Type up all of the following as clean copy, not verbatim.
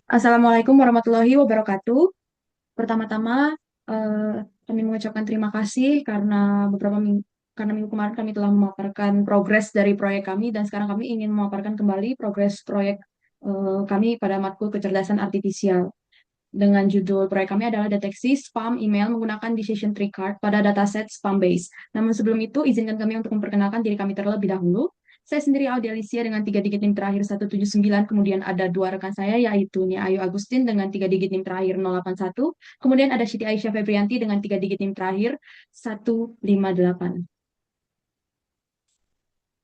Assalamualaikum warahmatullahi wabarakatuh. Pertama-tama, kami mengucapkan terima kasih karena karena minggu kemarin kami telah memaparkan progres dari proyek kami dan sekarang kami ingin memaparkan kembali progres proyek kami pada matkul kecerdasan artifisial. Dengan judul proyek kami adalah deteksi spam email menggunakan decision tree card pada dataset spam base. Namun sebelum itu, izinkan kami untuk memperkenalkan diri kami terlebih dahulu. Saya sendiri Audialicia dengan 3 digit NIM terakhir 179, kemudian ada dua rekan saya yaitu Nia Ayu Agustin dengan 3 digit NIM terakhir 081, kemudian ada Siti Aisyah Febrianti dengan 3 digit NIM terakhir 158.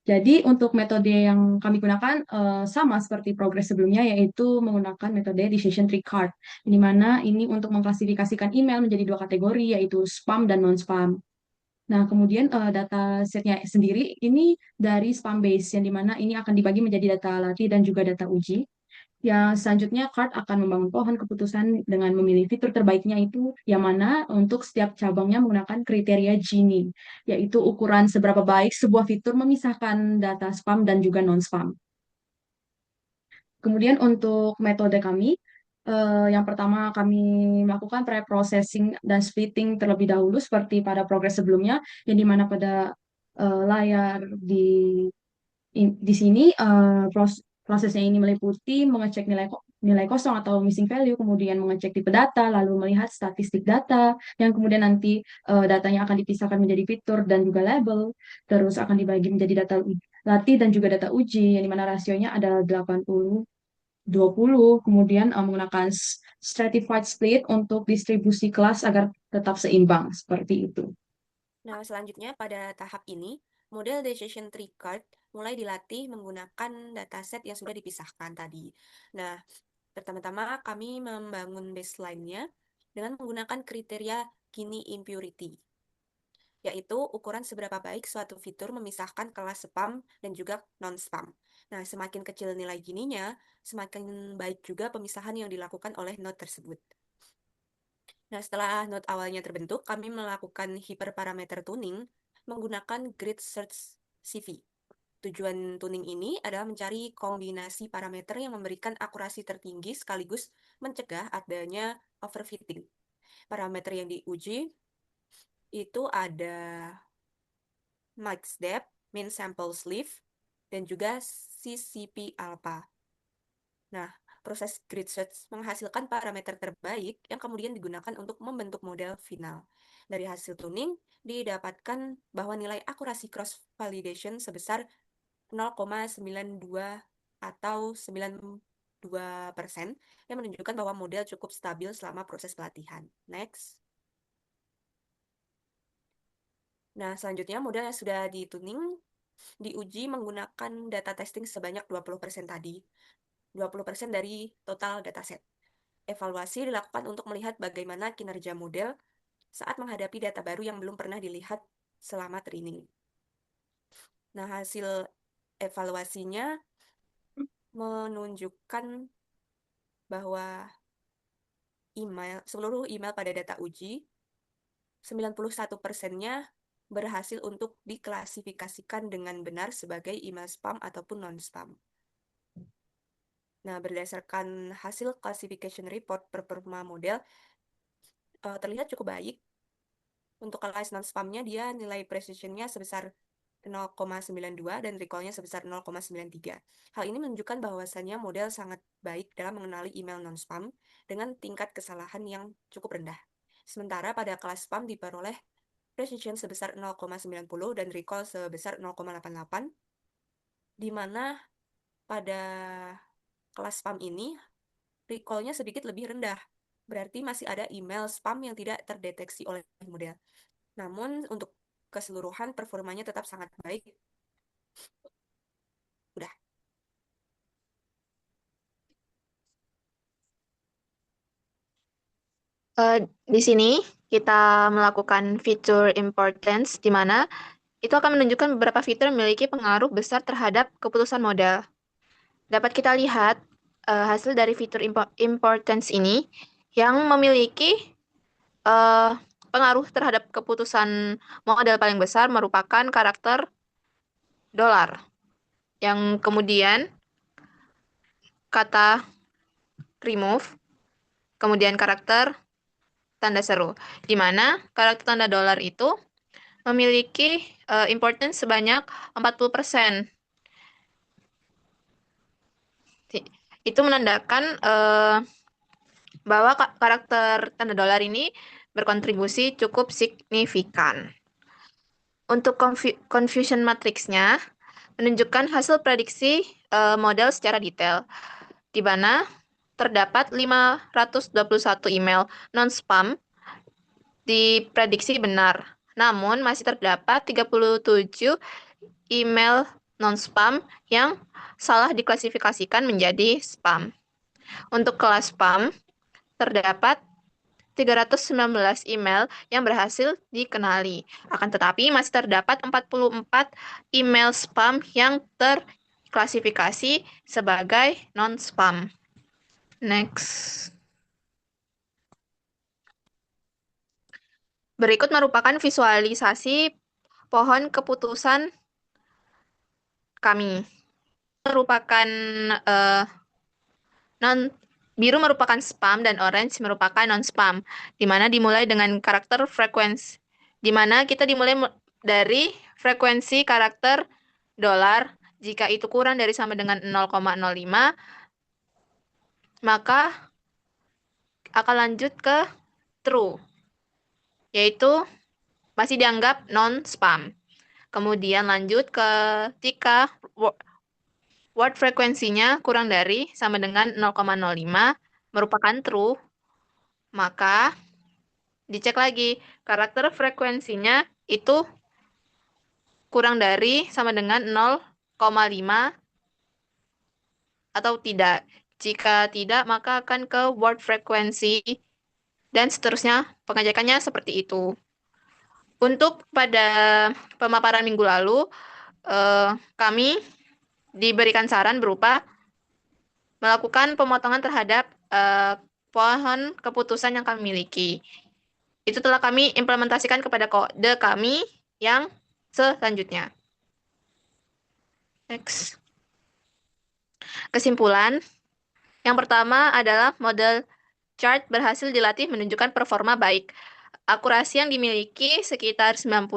Jadi untuk metode yang kami gunakan sama seperti progres sebelumnya, yaitu menggunakan metode decision tree card, di mana ini untuk mengklasifikasikan email menjadi dua kategori, yaitu spam dan non-spam. Nah, kemudian data setnya sendiri ini dari spam base, yang dimana ini akan dibagi menjadi data latih dan juga data uji. Yang selanjutnya, Card akan membangun pohon keputusan dengan memilih fitur terbaiknya itu yang mana untuk setiap cabangnya menggunakan kriteria Gini, yaitu ukuran seberapa baik sebuah fitur memisahkan data spam dan juga non-spam. Kemudian untuk metode kami, yang pertama kami melakukan pre-processing dan splitting terlebih dahulu seperti pada progres sebelumnya, yang dimana pada layar di sini prosesnya ini meliputi mengecek nilai kosong atau missing value, kemudian mengecek tipe data, lalu melihat statistik data, yang kemudian nanti datanya akan dipisahkan menjadi fitur dan juga label, terus akan dibagi menjadi data latih dan juga data uji, yang dimana rasionya adalah 80/20, kemudian menggunakan stratified split untuk distribusi kelas agar tetap seimbang, seperti itu. Nah, selanjutnya pada tahap ini, model decision tree card mulai dilatih menggunakan dataset yang sudah dipisahkan tadi. Nah, pertama-tama kami membangun baseline-nya dengan menggunakan kriteria Gini impurity, yaitu ukuran seberapa baik suatu fitur memisahkan kelas spam dan juga non-spam. Nah, semakin kecil nilai gininya, semakin baik juga pemisahan yang dilakukan oleh node tersebut. Nah, setelah node awalnya terbentuk, kami melakukan hyperparameter tuning menggunakan grid search CV. Tujuan tuning ini adalah mencari kombinasi parameter yang memberikan akurasi tertinggi sekaligus mencegah adanya overfitting. Parameter yang diuji itu ada max depth, mean sample sleeve, dan juga CCP alpha. Nah, proses grid search menghasilkan parameter terbaik yang kemudian digunakan untuk membentuk model final. Dari hasil tuning, didapatkan bahwa nilai akurasi cross validation sebesar 0,92 atau 92% yang menunjukkan bahwa model cukup stabil selama proses pelatihan. Next. Nah, selanjutnya model yang sudah dituning diuji menggunakan data testing sebanyak 20% tadi. 20% dari total dataset. Evaluasi dilakukan untuk melihat bagaimana kinerja model saat menghadapi data baru yang belum pernah dilihat selama training. Nah, hasil evaluasinya menunjukkan bahwa seluruh email pada data uji, 91%-nya berhasil untuk diklasifikasikan dengan benar sebagai email spam ataupun non-spam. Nah, berdasarkan hasil classification report performa model, terlihat cukup baik. Untuk kelas non-spamnya, dia nilai precisionnya sebesar 0,92 dan recall-nya sebesar 0,93. Hal ini menunjukkan bahwasannya model sangat baik dalam mengenali email non-spam dengan tingkat kesalahan yang cukup rendah. Sementara pada kelas spam diperoleh precision sebesar 0,90 dan recall sebesar 0,88, di mana pada kelas spam ini recall-nya sedikit lebih rendah. Berarti masih ada email spam yang tidak terdeteksi oleh model. Namun untuk keseluruhan performanya tetap sangat baik. Udah. Eh, di sini kita melakukan fitur importance di mana itu akan menunjukkan beberapa fitur yang memiliki pengaruh besar terhadap keputusan modal. Dapat kita lihat hasil dari fitur importance ini yang memiliki eh, pengaruh terhadap keputusan modal paling besar merupakan karakter dolar yang kemudian kata remove, kemudian karakter tanda seru, di mana karakter tanda dolar itu memiliki importance sebanyak 40%. Itu menandakan bahwa karakter tanda dolar ini berkontribusi cukup signifikan. Untuk confusion matrixnya menunjukkan hasil prediksi model secara detail, di mana terdapat 521 email non-spam diprediksi benar. Namun masih terdapat 37 email non-spam yang salah diklasifikasikan menjadi spam. Untuk kelas spam, terdapat 319 email yang berhasil dikenali. Akan tetapi masih terdapat 44 email spam yang terklasifikasi sebagai non-spam. Next. Berikut merupakan visualisasi pohon keputusan kami. Merupakan biru merupakan spam dan orange merupakan non-spam, di mana dimulai dengan karakter frekuensi, di mana kita dimulai dari frekuensi karakter dolar. Jika itu kurang dari sama dengan 0,05, maka akan lanjut ke true, yaitu masih dianggap non-spam. Kemudian lanjut ketika word frekuensinya kurang dari sama dengan 0,05 merupakan true, maka dicek lagi karakter frekuensinya itu kurang dari sama dengan 0,5 atau tidak. Jika tidak, maka akan ke word frekuensi dan seterusnya pengecekannya seperti itu. Untuk pada pemaparan minggu lalu, kami diberikan saran berupa melakukan pemotongan terhadap pohon keputusan yang kami miliki. Itu telah kami implementasikan kepada kode kami yang selanjutnya. Next. Kesimpulan. Yang pertama adalah model chart berhasil dilatih menunjukkan performa baik. Akurasi yang dimiliki sekitar 91%,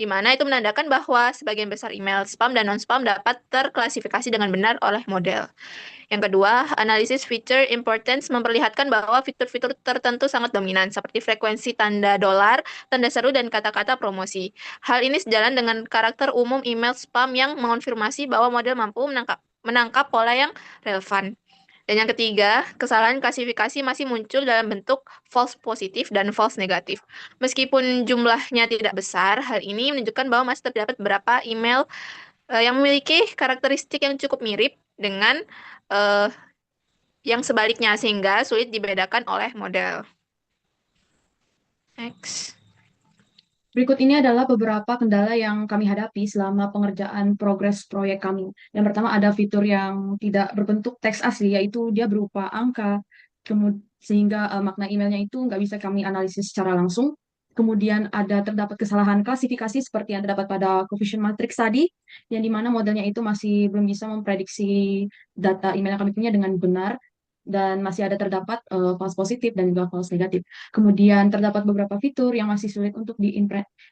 di mana itu menandakan bahwa sebagian besar email spam dan non-spam dapat terklasifikasi dengan benar oleh model. Yang kedua, analisis feature importance memperlihatkan bahwa fitur-fitur tertentu sangat dominan, seperti frekuensi tanda dolar, tanda seru, dan kata-kata promosi. Hal ini sejalan dengan karakter umum email spam yang mengonfirmasi bahwa model mampu menangkap pola yang relevan. Dan yang ketiga, kesalahan klasifikasi masih muncul dalam bentuk false positif dan false negatif. Meskipun jumlahnya tidak besar, hal ini menunjukkan bahwa masih terdapat beberapa email yang memiliki karakteristik yang cukup mirip dengan yang sebaliknya, sehingga sulit dibedakan oleh model. Next. Berikut ini adalah beberapa kendala yang kami hadapi selama pengerjaan progres proyek kami. Yang pertama ada fitur yang tidak berbentuk teks asli, yaitu dia berupa angka, sehingga makna emailnya itu nggak bisa kami analisis secara langsung. Kemudian terdapat kesalahan klasifikasi seperti yang terdapat pada confusion matrix tadi, yang dimana modelnya itu masih belum bisa memprediksi data email yang kami punya dengan benar, dan masih ada terdapat false positif dan juga false negatif. Kemudian terdapat beberapa fitur yang masih sulit untuk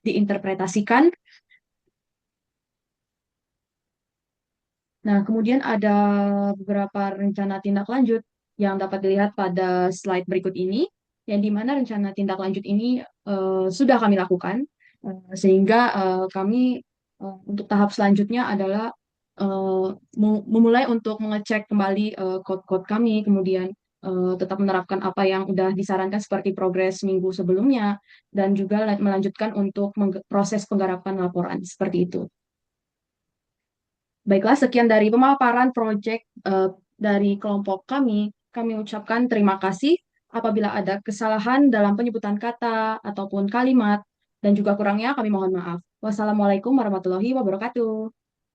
diinterpretasikan. Nah, kemudian ada beberapa rencana tindak lanjut yang dapat dilihat pada slide berikut ini, yang dimana rencana tindak lanjut ini sudah kami lakukan, sehingga kami untuk tahap selanjutnya adalah memulai untuk mengecek kembali code-code kami, kemudian tetap menerapkan apa yang sudah disarankan seperti progres minggu sebelumnya, dan juga melanjutkan untuk proses penggarapan laporan, seperti itu. Baiklah, sekian dari pemaparan proyek dari kelompok kami. Kami ucapkan terima kasih apabila ada kesalahan dalam penyebutan kata ataupun kalimat, dan juga kurangnya kami mohon maaf. Wassalamualaikum warahmatullahi wabarakatuh.